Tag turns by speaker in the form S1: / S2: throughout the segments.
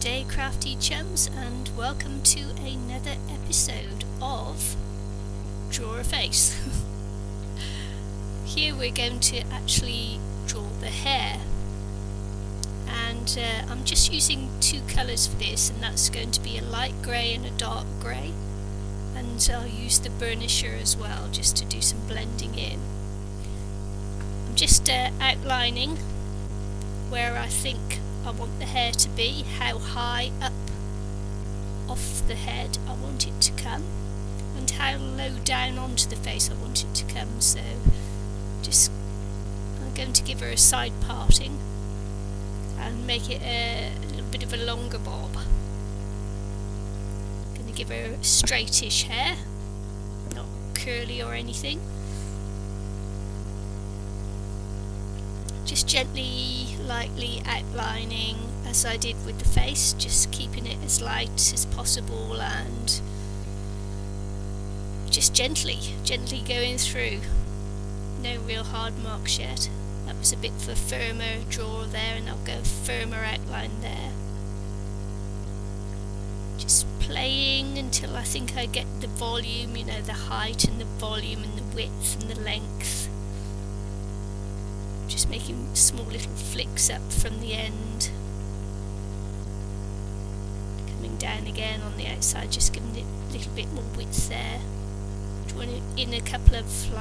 S1: day, crafty chums, and welcome to another episode of Draw a Face. Here we're going to actually draw the hair, and I'm just using two colours for this, and that's going to be a light grey and a dark grey, and I'll use the burnisher as well just to do some blending in. I'm just outlining where I think I want the hair to be, how high up off the head I want it to come, and how low down onto the face I want it to come. So I'm going to give her a side parting and make it a little bit of a longer bob. I'm going to give her straightish hair, not curly or anything. Just gently, lightly outlining as I did with the face, just keeping it as light as possible and just gently going through. No real hard marks yet. That was a bit of a firmer draw there, and I'll go firmer outline there. Just playing until I think I get the volume, the height and the volume and the width and the length. Just making small little flicks up from the end, coming down again on the outside, just giving it a little bit more width there, drawing in a couple of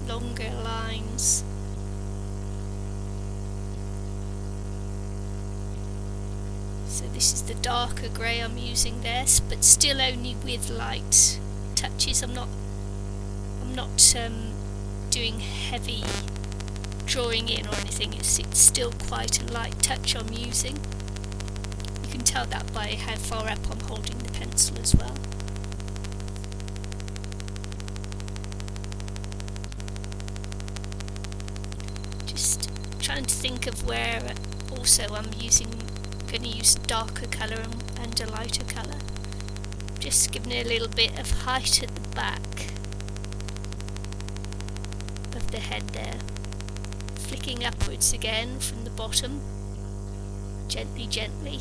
S1: longer lines. So this is the darker grey I'm using there, but still only with light touches. I'm not doing heavy drawing in or anything. It's still quite a light touch I'm using. You can tell that by how far up I'm holding the pencil as well. Just trying to think of where also I'm going to use a darker colour and a lighter colour. Just giving it a little bit of height at the back of the head there. Flicking upwards again from the bottom, gently,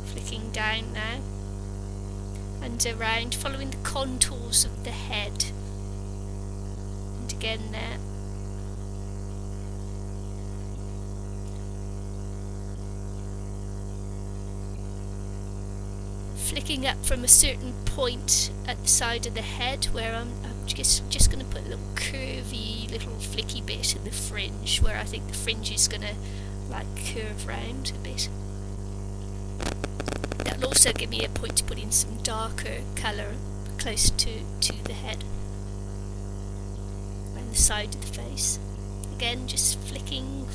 S1: flicking down now, and around, following the contours of the head, and again there. Flicking up from a certain point at the side of the head where I'm just going to put a little curvy little flicky bit in the fringe, where I think the fringe is going to curve round a bit. That'll also give me a point to put in some darker colour close to the head and the side of the face. Again, just flicking.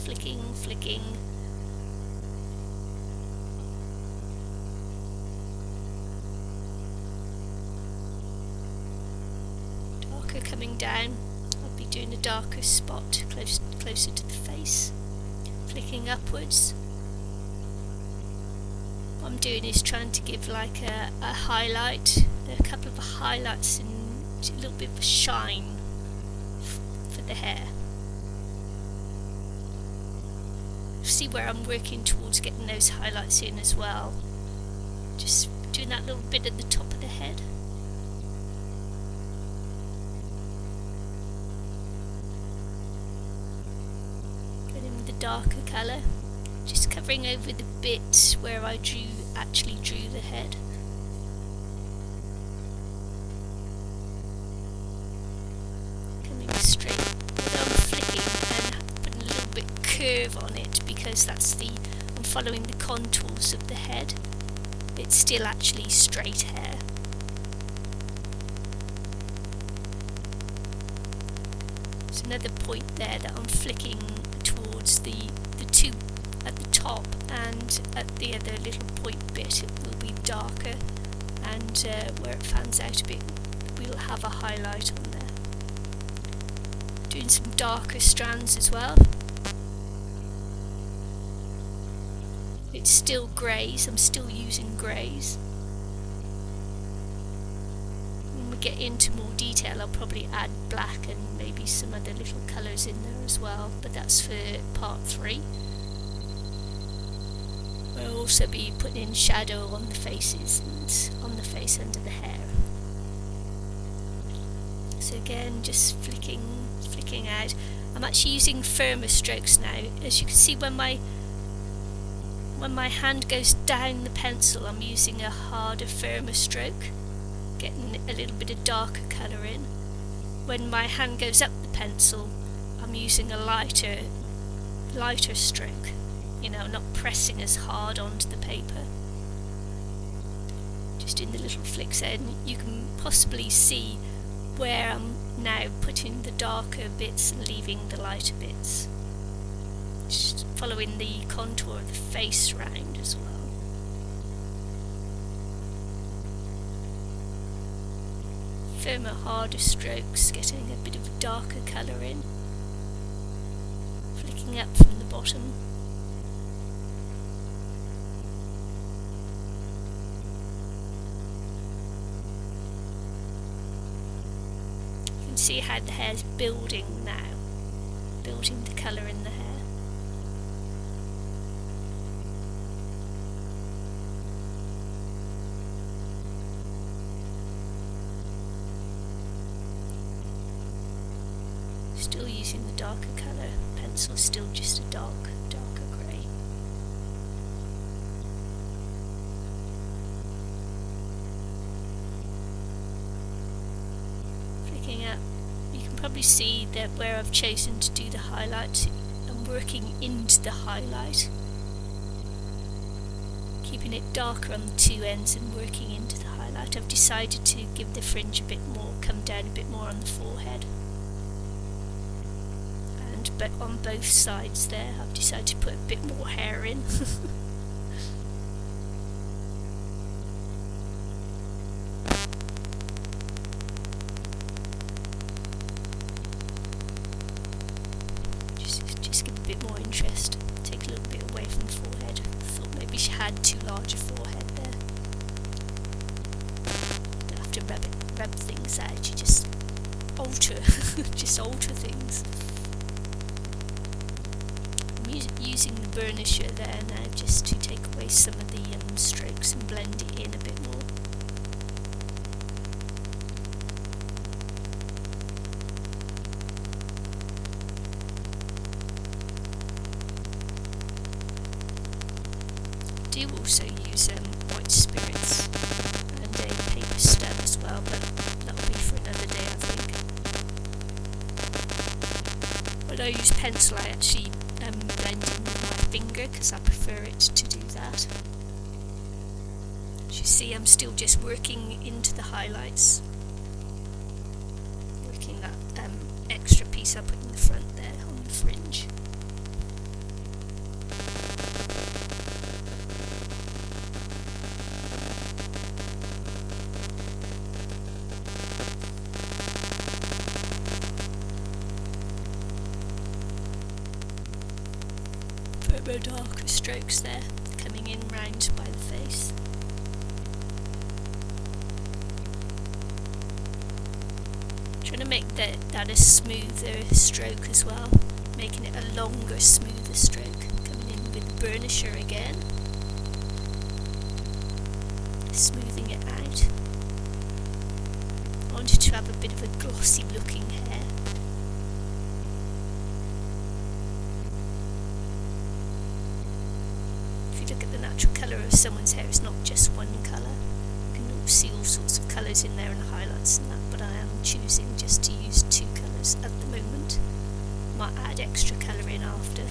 S1: Coming down, I'll be doing a darker spot closer to the face, flicking upwards. What I'm doing is trying to give a highlight, a couple of highlights and a little bit of a shine for the hair. See where I'm working towards getting those highlights in as well. Just doing that little bit at the top of the head. Darker colour, just covering over the bit where I actually drew the head. Coming straight, although I'm flicking and putting a little bit curve on it because I'm following the contours of the head. It's still actually straight hair. There's another point there that I'm flicking towards the two at the top, and at the other little point bit it will be darker, and where it fans out a bit we'll have a highlight on there. Doing some darker strands as well. It's still greys, I'm still using greys. When we get into more detail I'll probably add black and maybe some other little colours in there as well, but that's for part 3. I'll also be putting in shadow on the faces and on the face under the hair. So again, just flicking out. I'm actually using firmer strokes now. As you can see, when my hand goes down the pencil, I'm using a harder, firmer stroke, getting a little bit of darker colour in. When my hand goes up the pencil, I'm using a lighter stroke, not pressing as hard onto the paper. Just in the little flicks there, and you can possibly see where I'm now putting the darker bits and leaving the lighter bits. Just following the contour of the face round as well. Firmer, harder strokes, getting a bit of a darker colour in. Flicking up from the bottom. You can see how the hair's building now, building the colour in the hair. Still using the darker colour, pencil still just a darker grey. Flicking up, you can probably see that where I've chosen to do the highlight, I'm working into the highlight, keeping it darker on the two ends and working into the highlight. I've decided to give the fringe a bit more, come down a bit more on the forehead. But on both sides there, I've decided to put a bit more hair in. just give a bit more interest, take a little bit away from the forehead. Thought maybe she had too large a forehead there. You have to rub things out, you just alter, things. Using the burnisher there now just to take away some of the strokes and blend it in a bit more. I do also use white spirits and a paper stem as well, but that'll be for another day, I think. When I use pencil, I actually blend in with my finger because I prefer it to do that. As you see, I'm still just working into the highlights, working that extra piece I put in the front there on the fringe. More darker strokes there, coming in round by the face. Trying to make that a smoother stroke as well, making it a longer, smoother stroke. Coming in with the burnisher again, smoothing it out. I wanted to have a bit of a glossy looking hair. Look at the natural colour of someone's hair, it's not just one colour. You can see all sorts of colours in there and highlights and that, but I am choosing just to use two colours at the moment. Might add extra colour in after.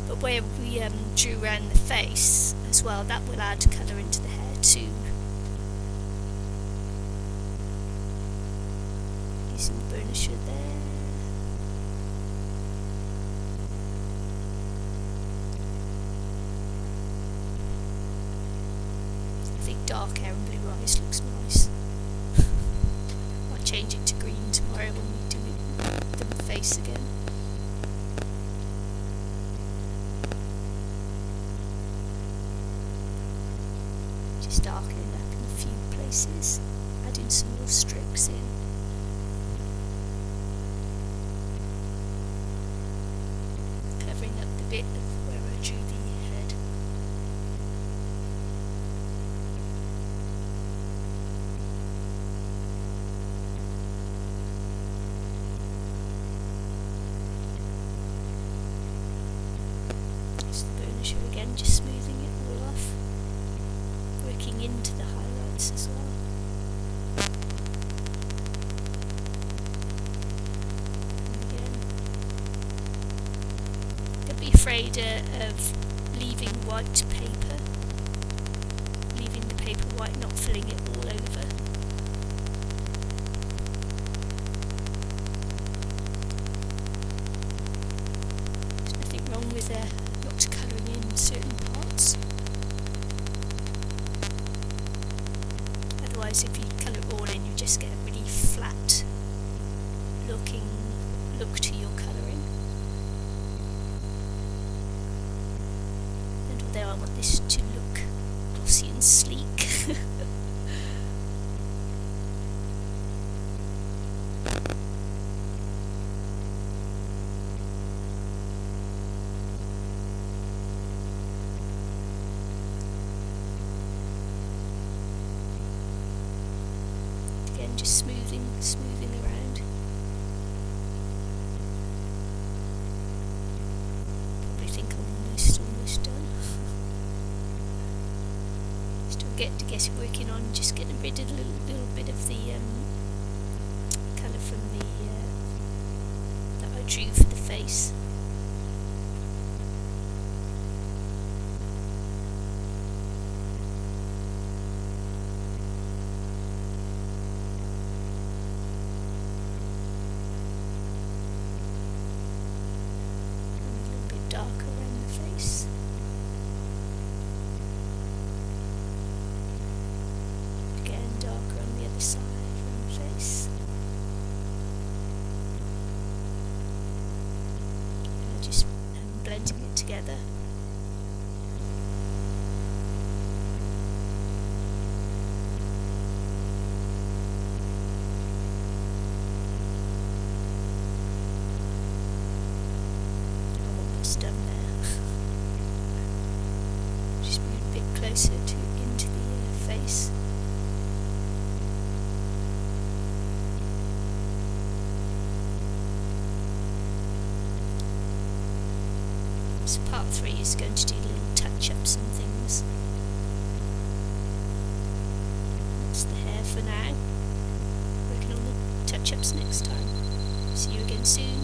S1: But where we drew around the face as well, that will add colour into the hair too. Using the burnisher there. Dark hair and blue eyes looks nice. I'll change it to green tomorrow when we do the face again. Just darkening up in a few places, adding some more strokes in. Covering up the bit of where I drew the head. afraid of leaving white paper, leaving the paper white, not filling it all over. There's nothing wrong with not colouring in certain parts. Otherwise, if you colour it all in, you just get a really flat look to your colouring. And although I want this to look glossy and sleek, again just smoothing around. Probably think I'm almost done. Still get working on just getting rid of a little bit of the colour from the that I drew for the face. Darker around the face. Again, darker on the other side around the face. And just blending it together. Done there. Just move a bit closer into the face. So part 3 is going to do little touch-ups and things. That's the hair for now. Working on the touch-ups next time. See you again soon.